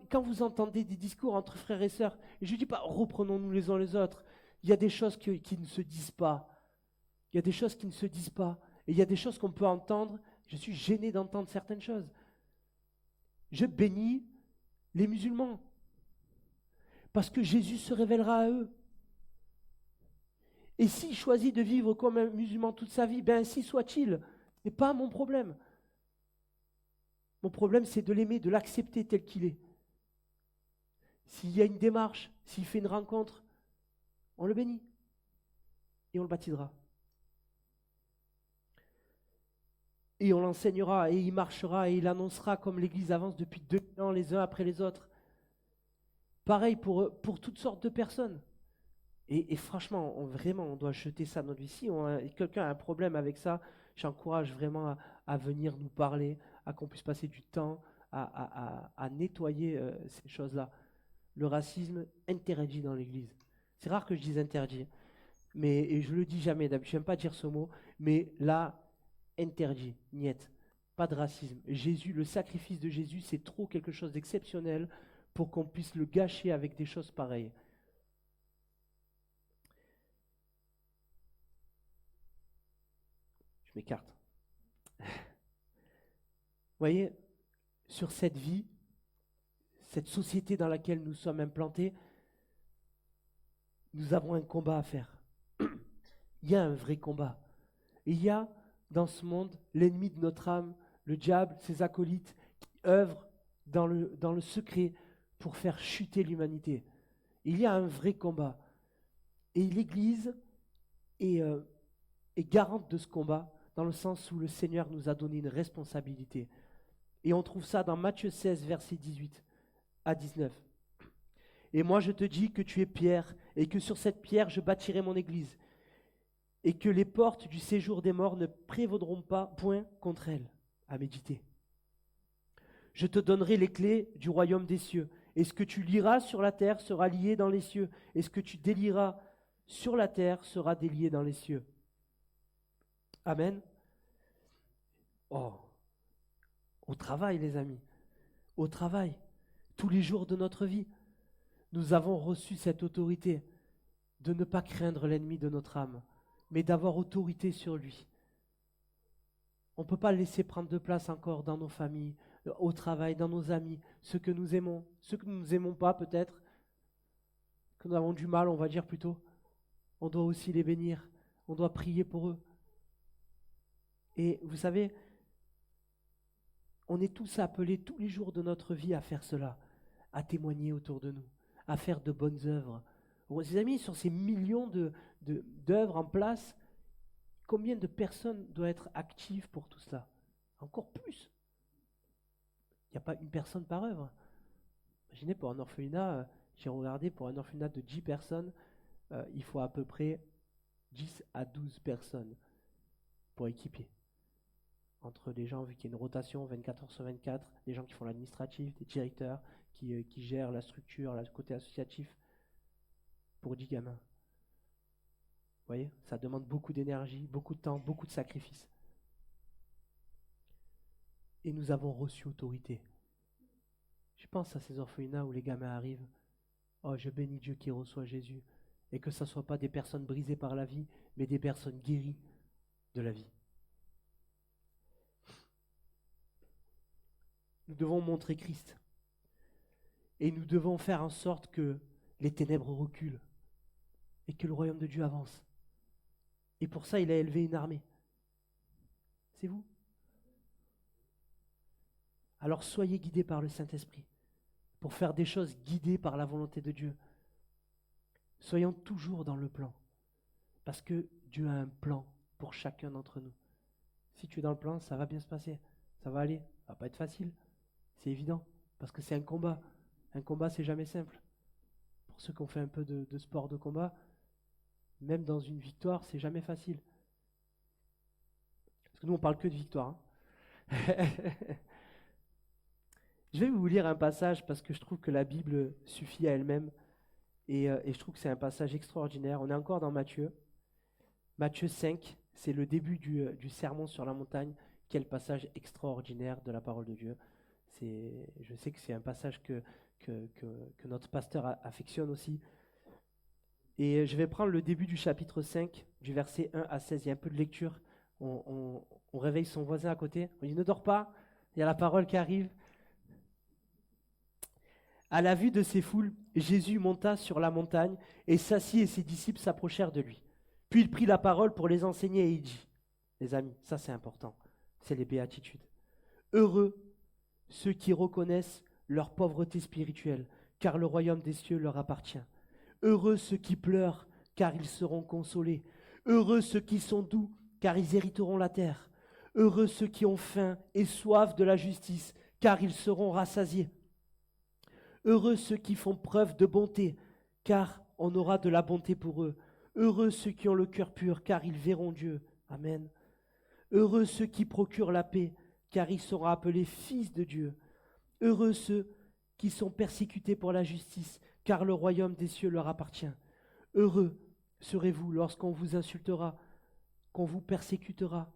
Quand vous entendez des discours entre frères et sœurs, et je ne dis pas reprenons-nous les uns les autres, il y a des choses qui ne se disent pas. Il y a des choses qui ne se disent pas. Et il y a des choses qu'on peut entendre. Je suis gêné d'entendre certaines choses. Je bénis les musulmans. Parce que Jésus se révélera à eux. Et s'il choisit de vivre comme un musulman toute sa vie, ben ainsi soit-il. Ce n'est pas mon problème. Mon problème, c'est de l'aimer, de l'accepter tel qu'il est. S'il y a une démarche, s'il fait une rencontre, on le bénit. Et on le baptisera. Et on l'enseignera, et il marchera, et il annoncera comme l'Église avance depuis 2000 ans, les uns après les autres. Pareil pour toutes sortes de personnes. Et franchement, vraiment, on doit jeter ça dans notre vie. Si quelqu'un a un problème avec ça, j'encourage vraiment à venir nous parler, à qu'on puisse passer du temps à nettoyer ces choses-là. Le racisme interdit dans l'Église. C'est rare que je dise interdit, et je le dis jamais, d'habitude, je n'aime pas dire ce mot, mais là, interdit, niet, pas de racisme. Jésus, le sacrifice de Jésus, c'est trop quelque chose d'exceptionnel pour qu'on puisse le gâcher avec des choses pareilles. Je m'écarte. Vous voyez, sur cette vie, cette société dans laquelle nous sommes implantés, nous avons un combat à faire. Il y a un vrai combat. Et il y a dans ce monde l'ennemi de notre âme, le diable, ses acolytes, qui œuvrent dans le secret pour faire chuter l'humanité. Il y a un vrai combat. Et l'Église est garante de ce combat, dans le sens où le Seigneur nous a donné une responsabilité. Et on trouve ça dans Matthieu 16, versets 18 à 19. Et moi je te dis que tu es Pierre, et que sur cette pierre je bâtirai mon Église, et que les portes du séjour des morts ne prévaudront pas point contre elle. À méditer. Je te donnerai les clés du royaume des cieux, et ce que tu liras sur la terre sera lié dans les cieux, et ce que tu délieras sur la terre sera délié dans les cieux. Amen. Oh, au travail les amis, au travail, tous les jours de notre vie, nous avons reçu cette autorité de ne pas craindre l'ennemi de notre âme, mais d'avoir autorité sur lui. On ne peut pas laisser prendre de place encore dans nos familles, au travail, dans nos amis, ceux que nous aimons, ceux que nous n'aimons pas peut-être, que nous avons du mal, on va dire plutôt. On doit aussi les bénir, on doit prier pour eux. Et vous savez, on est tous appelés tous les jours de notre vie à faire cela, à témoigner autour de nous, à faire de bonnes œuvres. Mes amis, sur ces millions d'œuvres en place, combien de personnes doivent être actives pour tout cela? Encore plus. Il n'y a pas une personne par œuvre. Imaginez pour un orphelinat, j'ai regardé, pour un orphelinat de 10 personnes, il faut à peu près 10 à 12 personnes pour équiper. Entre les gens, vu qu'il y a une rotation 24 heures sur 24, des gens qui font l'administratif, des directeurs qui gèrent la structure, le côté associatif, pour 10 gamins. Vous voyez, ça demande beaucoup d'énergie, beaucoup de temps, beaucoup de sacrifices. Et nous avons reçu autorité. Je pense à ces orphelinats où les gamins arrivent. Oh, je bénis Dieu qui reçoit Jésus. Et que ce ne soit pas des personnes brisées par la vie, mais des personnes guéries de la vie. Nous devons montrer Christ. Et nous devons faire en sorte que les ténèbres reculent et que le royaume de Dieu avance. Et pour ça, il a élevé une armée. C'est vous. Alors soyez guidés par le Saint-Esprit pour faire des choses guidées par la volonté de Dieu. Soyons toujours dans le plan, parce que Dieu a un plan pour chacun d'entre nous. Si tu es dans le plan, ça va bien se passer, ça va aller, ça va pas être facile, c'est évident, parce que c'est un combat. Un combat, c'est jamais simple. Pour ceux qui ont fait un peu de sport de combat, même dans une victoire, c'est jamais facile. Parce que nous, on parle que de victoire. Je vais vous lire un passage parce que je trouve que la Bible suffit à elle-même. Et je trouve que c'est un passage extraordinaire. On est encore dans Matthieu. Matthieu 5, c'est le début du sermon sur la montagne. Quel passage extraordinaire de la parole de Dieu. Je sais que c'est un passage que notre pasteur affectionne aussi. Et je vais prendre le début du chapitre 5, du verset 1 à 16. Il y a un peu de lecture. On réveille son voisin à côté. On dit, ne dors pas, il y a la parole qui arrive. À la vue de ces foules, Jésus monta sur la montagne et s'assit et ses disciples s'approchèrent de lui. Puis il prit la parole pour les enseigner et il dit, les amis, ça c'est important, c'est les béatitudes. Heureux ceux qui reconnaissent leur pauvreté spirituelle, car le royaume des cieux leur appartient. Heureux ceux qui pleurent, car ils seront consolés. Heureux ceux qui sont doux, car ils hériteront la terre. Heureux ceux qui ont faim et soif de la justice, car ils seront rassasiés. Heureux ceux qui font preuve de bonté, car on aura de la bonté pour eux. Heureux ceux qui ont le cœur pur, car ils verront Dieu. Amen. Heureux ceux qui procurent la paix, car ils seront appelés fils de Dieu. Heureux ceux qui sont persécutés pour la justice, car le royaume des cieux leur appartient. Heureux serez-vous lorsqu'on vous insultera, qu'on vous persécutera,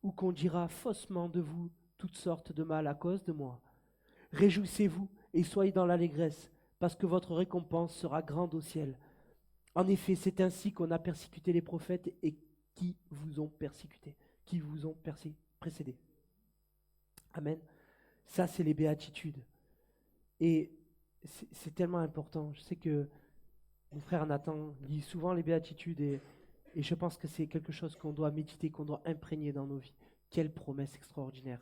ou qu'on dira faussement de vous toutes sortes de mal à cause de moi. Réjouissez-vous et soyez dans l'allégresse, parce que votre récompense sera grande au ciel. En effet, c'est ainsi qu'on a persécuté les prophètes et qui vous ont persécuté, qui vous ont précédé. Amen. Ça, c'est les béatitudes. Et c'est tellement important. Je sais que mon frère Nathan lit souvent les béatitudes et je pense que c'est quelque chose qu'on doit méditer, qu'on doit imprégner dans nos vies. Quelle promesse extraordinaire.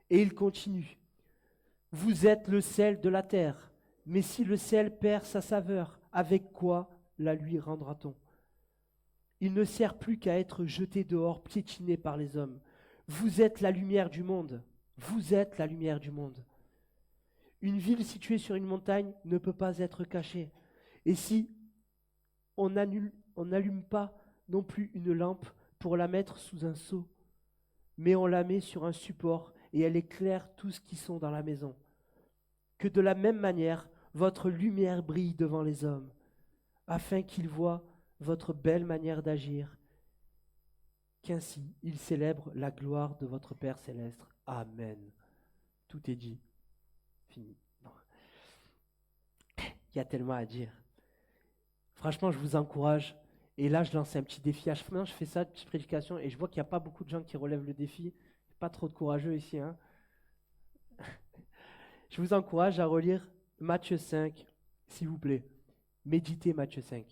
Et il continue. Vous êtes le sel de la terre, mais si le sel perd sa saveur, avec quoi la lui rendra-t-on ? Il ne sert plus qu'à être jeté dehors, piétiné par les hommes. Vous êtes la lumière du monde. Vous êtes la lumière du monde. Une ville située sur une montagne ne peut pas être cachée. Et si on n'allume pas non plus une lampe pour la mettre sous un seau, mais on la met sur un support et elle éclaire tous qui sont dans la maison. Que de la même manière, votre lumière brille devant les hommes, afin qu'ils voient votre belle manière d'agir, qu'ainsi ils célèbrent la gloire de votre Père céleste. Amen. Tout est dit. Fini. Non. Il y a tellement à dire. Franchement, je vous encourage. Et là, je lance un petit défi. Maintenant, je fais ça, petite prédication, et je vois qu'il n'y a pas beaucoup de gens qui relèvent le défi. Pas trop de courageux ici. Hein. Je vous encourage à relire Matthieu 5, s'il vous plaît. Méditez Matthieu 5.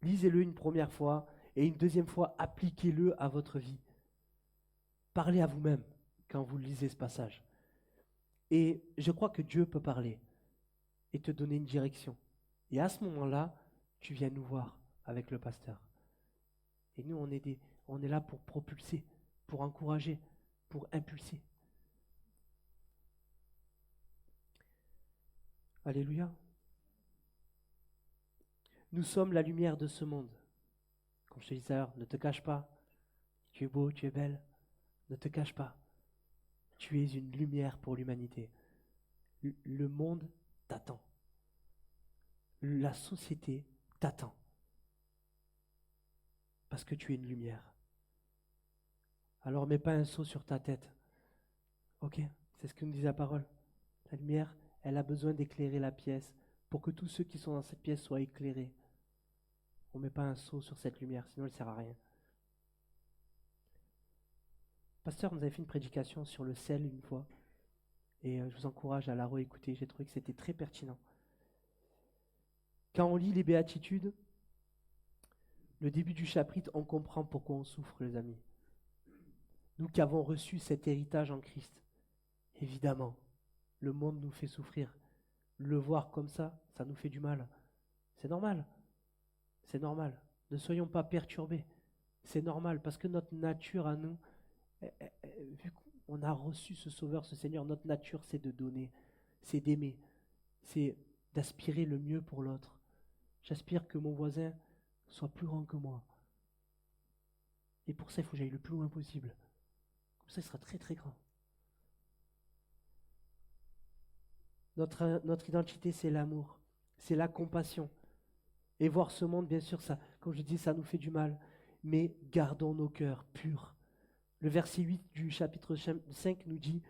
Lisez-le une première fois, et une deuxième fois, appliquez-le à votre vie. Parlez à vous-même quand vous lisez ce passage. Et je crois que Dieu peut parler et te donner une direction. Et à ce moment-là, tu viens nous voir avec le pasteur. Et nous, on est là pour propulser, pour encourager, pour impulser. Alléluia. Nous sommes la lumière de ce monde. Comme je te disais, ne te cache pas. Tu es beau, tu es belle. Ne te cache pas. Tu es une lumière pour l'humanité. Le monde t'attend. La société t'attend. Parce que tu es une lumière. Alors mets pas un seau sur ta tête. Ok, c'est ce que nous dit la parole. La lumière, elle a besoin d'éclairer la pièce pour que tous ceux qui sont dans cette pièce soient éclairés. On ne met pas un seau sur cette lumière, sinon elle ne sert à rien. Pasteur nous avait fait une prédication sur le sel une fois. Et je vous encourage à la réécouter. J'ai trouvé que c'était très pertinent. Quand on lit les béatitudes, le début du chapitre, on comprend pourquoi on souffre, les amis. Nous qui avons reçu cet héritage en Christ, évidemment, le monde nous fait souffrir. Le voir comme ça nous fait du mal. C'est normal. C'est normal. Ne soyons pas perturbés. C'est normal parce que notre nature à nous, vu qu'on a reçu ce Sauveur, ce Seigneur, notre nature c'est de donner, c'est d'aimer, c'est d'aspirer le mieux pour l'autre. J'aspire que mon voisin soit plus grand que moi. Et pour ça, il faut que j'aille le plus loin possible. Comme ça, il sera très très grand. Notre identité, c'est l'amour, c'est la compassion. Et voir ce monde, bien sûr, ça, comme je dis, ça nous fait du mal. Mais gardons nos cœurs purs. Le verset 8 du chapitre 5 nous dit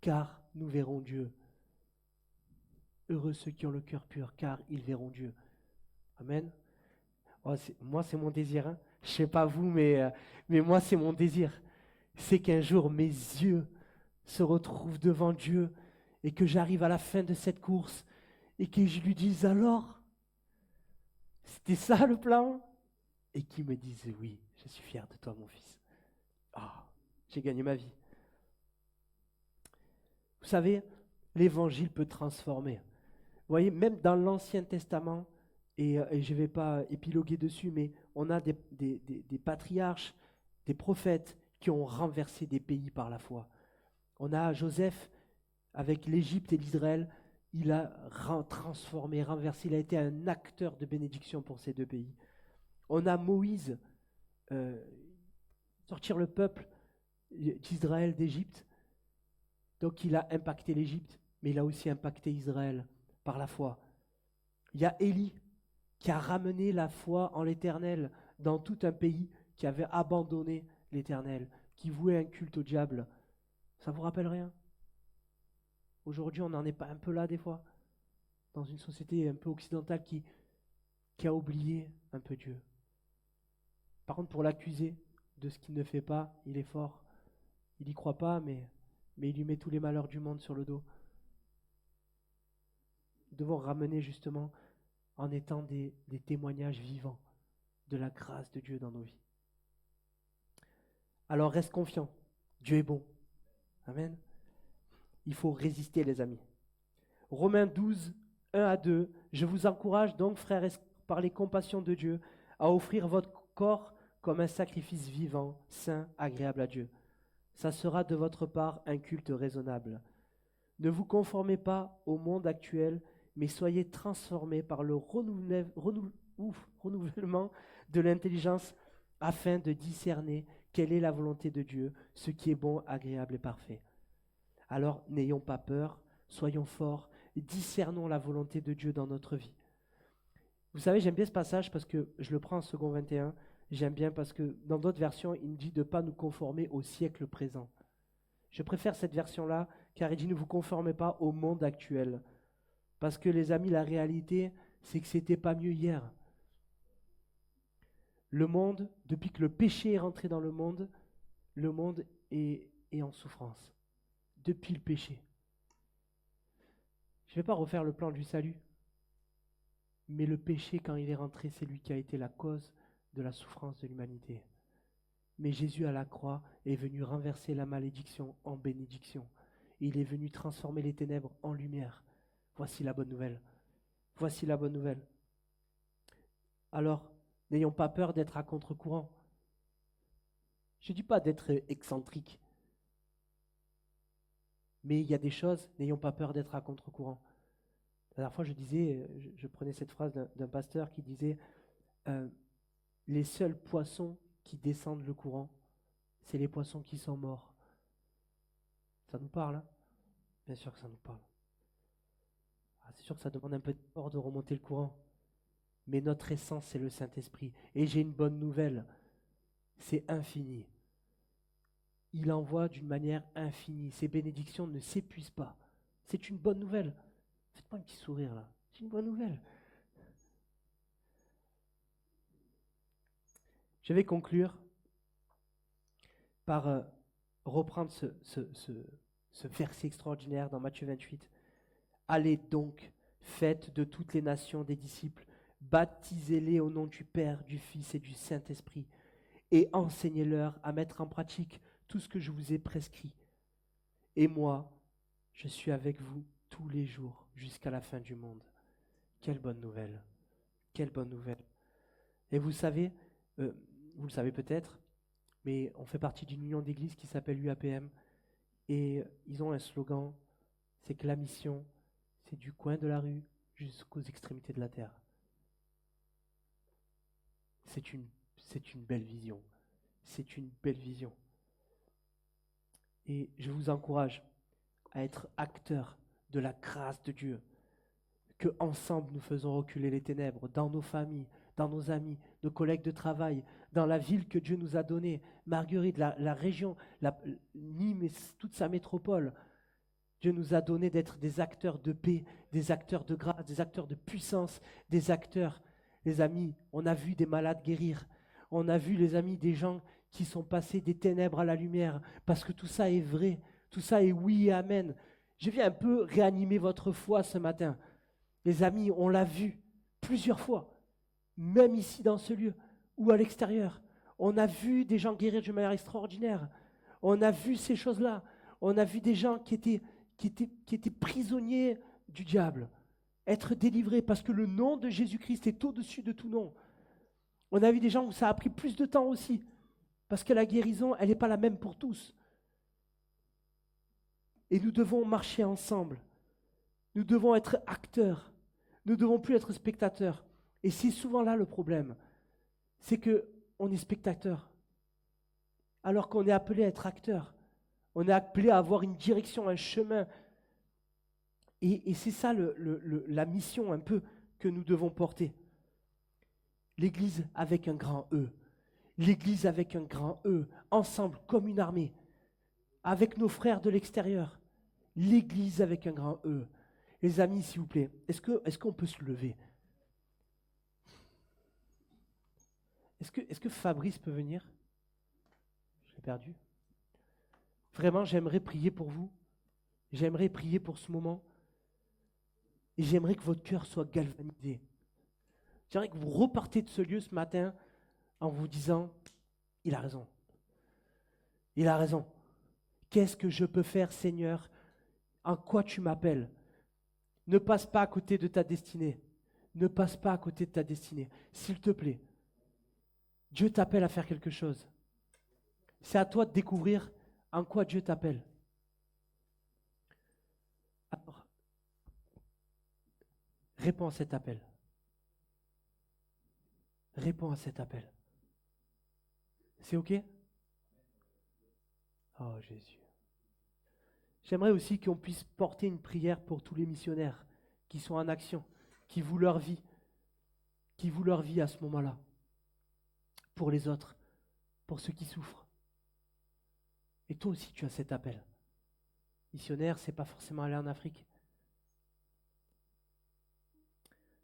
car nous verrons Dieu. Heureux ceux qui ont le cœur pur, car ils verront Dieu. Amen. Oh, moi, c'est mon désir. Hein. Je ne sais pas vous, mais moi, c'est mon désir. C'est qu'un jour, mes yeux se retrouvent devant Dieu et que j'arrive à la fin de cette course et que je lui dise alors, c'était ça le plan? Et qu'il me dise oui, je suis fier de toi, mon fils. Ah, j'ai gagné ma vie. Vous savez, l'évangile peut transformer. Vous voyez, même dans l'Ancien Testament, et je ne vais pas épiloguer dessus, mais on a des patriarches, des prophètes qui ont renversé des pays par la foi. On a Joseph avec l'Égypte et l'Israël, il a transformé, renversé, il a été un acteur de bénédiction pour ces deux pays. On a Moïse, sortir le peuple d'Israël d'Égypte, donc il a impacté l'Égypte, mais il a aussi impacté Israël par la foi. Il y a Élie qui a ramené la foi en l'Éternel dans tout un pays qui avait abandonné l'Éternel, qui vouait un culte au diable. Ça vous rappelle rien? Aujourd'hui, on n'en est pas un peu là des fois, dans une société un peu occidentale qui a oublié un peu Dieu. Par contre, pour l'accuser de ce qu'il ne fait pas, il est fort. Il n'y croit pas, mais il lui met tous les malheurs du monde sur le dos. Nous devons ramener justement en étant des témoignages vivants de la grâce de Dieu dans nos vies. Alors reste confiant, Dieu est bon. Amen. Il faut résister, les amis. Romains 12, 1 à 2. Je vous encourage donc, frères, par les compassions de Dieu, à offrir votre corps comme un sacrifice vivant, saint, agréable à Dieu. Ça sera de votre part un culte raisonnable. Ne vous conformez pas au monde actuel, mais soyez transformés par le renouvellement de l'intelligence afin de discerner quelle est la volonté de Dieu, ce qui est bon, agréable et parfait. Alors n'ayons pas peur, soyons forts, discernons la volonté de Dieu dans notre vie. Vous savez, j'aime bien ce passage parce que je le prends en second 21, j'aime bien parce que dans d'autres versions, il nous dit de ne pas nous conformer au siècle présent. Je préfère cette version-là, car il dit ne vous conformez pas au monde actuel. Parce que les amis, la réalité, c'est que c'était pas mieux hier. Le monde, depuis que le péché est rentré dans le monde est en souffrance. Depuis le péché. Je ne vais pas refaire le plan du salut. Mais le péché, quand il est rentré, c'est lui qui a été la cause de la souffrance de l'humanité. Mais Jésus à la croix est venu renverser la malédiction en bénédiction. Il est venu transformer les ténèbres en lumière. Voici la bonne nouvelle. Voici la bonne nouvelle. Alors, n'ayons pas peur d'être à contre-courant. Je ne dis pas d'être excentrique. Mais il y a des choses, n'ayons pas peur d'être à contre-courant. La dernière fois, je prenais cette phrase d'un pasteur qui disait les seuls poissons qui descendent le courant, c'est les poissons qui sont morts. Ça nous parle, hein? Bien sûr que ça nous parle. C'est sûr que ça demande un peu d'effort de remonter le courant. Mais notre essence, c'est le Saint-Esprit. Et j'ai une bonne nouvelle, c'est infini. Il envoie d'une manière infinie. Ses bénédictions ne s'épuisent pas. C'est une bonne nouvelle. Faites-moi un petit sourire là. C'est une bonne nouvelle. Je vais conclure par reprendre ce verset extraordinaire dans Matthieu 28. Allez donc, faites de toutes les nations des disciples, baptisez-les au nom du Père, du Fils et du Saint-Esprit, et enseignez-leur à mettre en pratique tout ce que je vous ai prescrit. Et moi, je suis avec vous tous les jours jusqu'à la fin du monde. Quelle bonne nouvelle! Quelle bonne nouvelle! Et vous savez, vous le savez peut-être, mais on fait partie d'une union d'église qui s'appelle UAPM, et ils ont un slogan, c'est que la mission, c'est du coin de la rue jusqu'aux extrémités de la terre. C'est une belle vision. C'est une belle vision. Et je vous encourage à être acteurs de la grâce de Dieu, que ensemble nous faisons reculer les ténèbres dans nos familles, dans nos amis, nos collègues de travail, dans la ville que Dieu nous a donnée, Marguerite, la région, Nîmes et toute sa métropole. Dieu nous a donné d'être des acteurs de paix, des acteurs de grâce, des acteurs de puissance, des acteurs. Les amis, on a vu des malades guérir. On a vu, les amis, des gens qui sont passés des ténèbres à la lumière, parce que tout ça est vrai, tout ça est oui et amen. Je viens un peu réanimer votre foi ce matin. Les amis, on l'a vu plusieurs fois, même ici dans ce lieu ou à l'extérieur. On a vu des gens guérir d'une manière extraordinaire. On a vu ces choses-là. On a vu des gens qui étaient prisonniers du diable, être délivrés parce que le nom de Jésus-Christ est au-dessus de tout nom. On a vu des gens où ça a pris plus de temps aussi, parce que la guérison, elle n'est pas la même pour tous. Et nous devons marcher ensemble. Nous devons être acteurs. Nous ne devons plus être spectateurs. Et c'est souvent là le problème. C'est qu'on est spectateur, alors qu'on est appelé à être acteur. On est appelé à avoir une direction, un chemin. Et c'est ça la mission un peu que nous devons porter. L'Église avec un grand E. L'Église avec un grand E, ensemble, comme une armée, avec nos frères de l'extérieur. L'Église avec un grand E. Les amis, s'il vous plaît, est-ce qu'on peut se lever? Est-ce que Fabrice peut venir? Je l'ai perdu. Vraiment, j'aimerais prier pour vous. J'aimerais prier pour ce moment. Et j'aimerais que votre cœur soit galvanisé. J'aimerais que vous repartez de ce lieu ce matin en vous disant, il a raison. Il a raison. Qu'est-ce que je peux faire, Seigneur? En quoi tu m'appelles? Ne passe pas à côté de ta destinée. Ne passe pas à côté de ta destinée. S'il te plaît, Dieu t'appelle à faire quelque chose. C'est à toi de découvrir en quoi Dieu t'appelle. Alors, réponds à cet appel. Réponds à cet appel. C'est OK? Oh Jésus. J'aimerais aussi qu'on puisse porter une prière pour tous les missionnaires qui sont en action, qui vouent leur vie à ce moment-là, pour les autres, pour ceux qui souffrent. Et toi aussi, tu as cet appel. Missionnaire, c'est pas forcément aller en Afrique.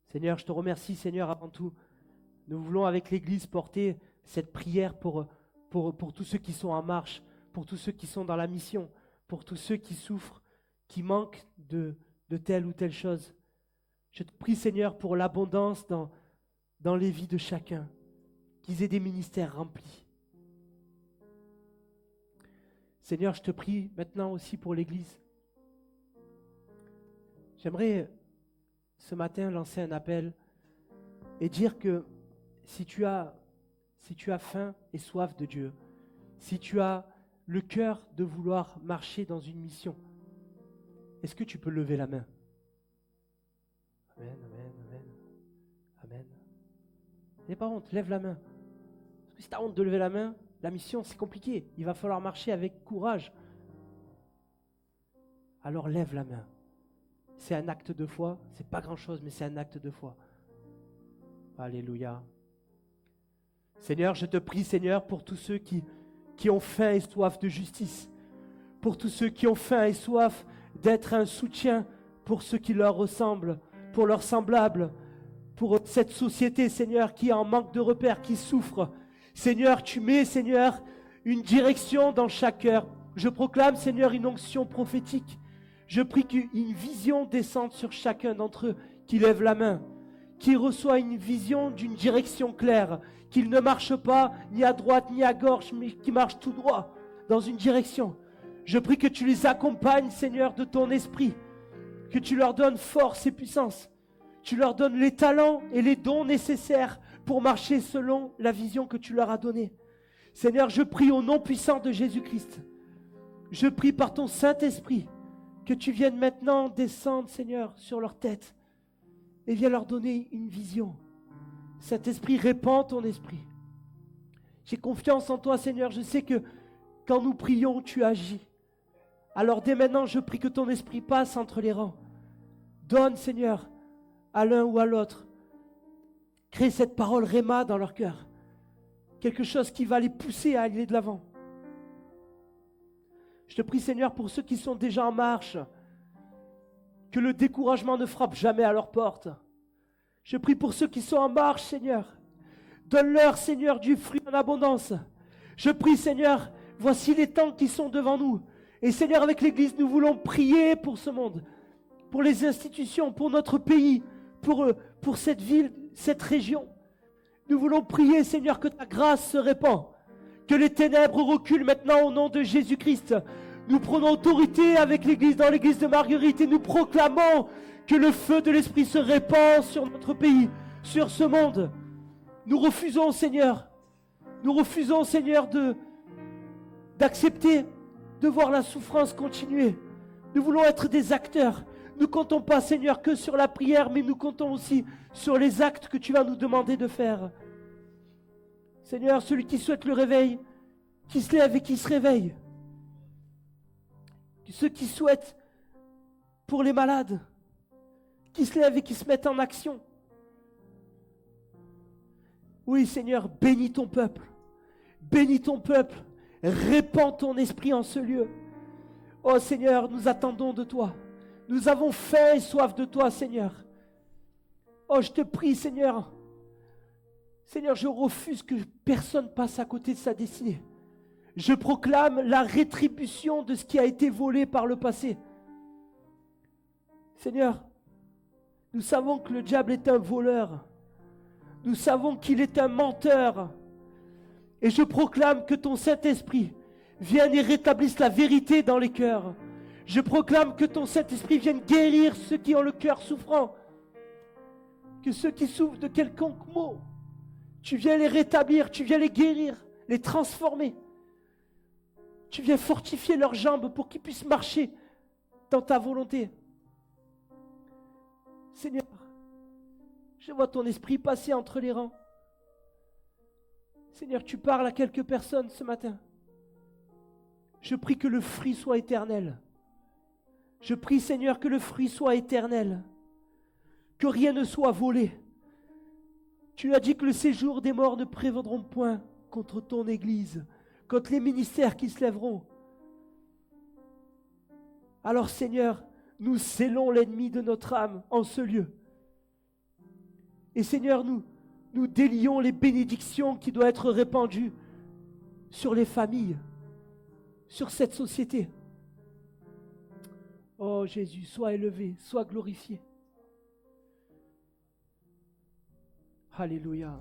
Seigneur, je te remercie, Seigneur, avant tout. Nous voulons avec l'Église porter cette prière pour tous ceux qui sont en marche, pour tous ceux qui sont dans la mission, pour tous ceux qui souffrent, qui manquent de telle ou telle chose. Je te prie, Seigneur, pour l'abondance dans les vies de chacun, qu'ils aient des ministères remplis. Seigneur, je te prie maintenant aussi pour l'Église. J'aimerais ce matin lancer un appel et dire que si tu as faim et soif de Dieu, si tu as le cœur de vouloir marcher dans une mission, est-ce que tu peux lever la main? Amen, amen, amen, amen. N'aie pas honte, lève la main. Parce que si tu as honte de lever la main, la mission c'est compliqué. Il va falloir marcher avec courage. Alors lève la main. C'est un acte de foi, c'est pas grand-chose, mais c'est un acte de foi. Alléluia. Seigneur, je te prie, Seigneur, pour tous ceux qui ont faim et soif de justice, pour tous ceux qui ont faim et soif d'être un soutien pour ceux qui leur ressemblent, pour leurs semblables, pour cette société, Seigneur, qui est en manque de repères, qui souffre. Seigneur, tu mets, Seigneur, une direction dans chaque cœur. Je proclame, Seigneur, une onction prophétique. Je prie qu'une vision descende sur chacun d'entre eux qui lève la main, qui reçoit une vision d'une direction claire, qu'il ne marche pas ni à droite ni à gauche, mais qu'il marche tout droit dans une direction. Je prie que tu les accompagnes, Seigneur, de ton esprit, que tu leur donnes force et puissance, tu leur donnes les talents et les dons nécessaires pour marcher selon la vision que tu leur as donnée. Seigneur, je prie au nom puissant de Jésus-Christ. Je prie par ton Saint-Esprit que tu viennes maintenant descendre, Seigneur, sur leur tête et viens leur donner une vision. Saint-Esprit, répands ton esprit. J'ai confiance en toi, Seigneur. Je sais que quand nous prions, tu agis. Alors dès maintenant, je prie que ton esprit passe entre les rangs. Donne, Seigneur, à l'un ou à l'autre. Crée cette parole Réma dans leur cœur. Quelque chose qui va les pousser à aller de l'avant. Je te prie, Seigneur, pour ceux qui sont déjà en marche, Que le découragement ne frappe jamais à leur porte. Je prie pour ceux qui sont en marche, Seigneur. Donne-leur, Seigneur, du fruit en abondance. Je prie, Seigneur, voici les temps qui sont devant nous. Et Seigneur, avec l'Église, nous voulons prier pour ce monde, pour les institutions, pour notre pays, pour cette ville, cette région. Nous voulons prier, Seigneur, que ta grâce se répand, que les ténèbres reculent maintenant au nom de Jésus-Christ. Nous prenons autorité avec l'Église, dans l'Église de Marguerite, et nous proclamons que le feu de l'Esprit se répand sur notre pays, sur ce monde. Nous refusons, Seigneur, d'accepter de voir la souffrance continuer. Nous voulons être des acteurs. Nous ne comptons pas, Seigneur, que sur la prière, mais nous comptons aussi sur les actes que tu vas nous demander de faire. Seigneur, celui qui souhaite le réveil, qui se lève et qui se réveille. Ceux qui souhaitent pour les malades, qui se lèvent et qui se mettent en action. Oui, Seigneur, bénis ton peuple. Bénis ton peuple. Répands ton esprit en ce lieu. Oh Seigneur, nous attendons de toi. Nous avons faim et soif de toi, Seigneur. Oh, je te prie, Seigneur. Seigneur, je refuse que personne passe à côté de sa destinée. Je proclame la rétribution de ce qui a été volé par le passé. Seigneur, nous savons que le diable est un voleur. Nous savons qu'il est un menteur. Et je proclame que ton Saint-Esprit vienne et rétablisse la vérité dans les cœurs. Je proclame que ton Saint-Esprit vienne guérir ceux qui ont le cœur souffrant. Que ceux qui souffrent de quelconque mot, tu viens les rétablir, tu viens les guérir, les transformer. Tu viens fortifier leurs jambes pour qu'ils puissent marcher dans ta volonté. Seigneur, je vois ton esprit passer entre les rangs. Seigneur, tu parles à quelques personnes ce matin. Je prie que le fruit soit éternel. Je prie, Seigneur, que le fruit soit éternel. Que rien ne soit volé. Tu as dit que le séjour des morts ne prévaudront point contre ton Église, contre les ministères qui se lèveront. Alors, Seigneur, nous scellons l'ennemi de notre âme en ce lieu. Et Seigneur, nous délions les bénédictions qui doivent être répandues sur les familles, sur cette société. Oh Jésus, sois élevé, sois glorifié. Alléluia.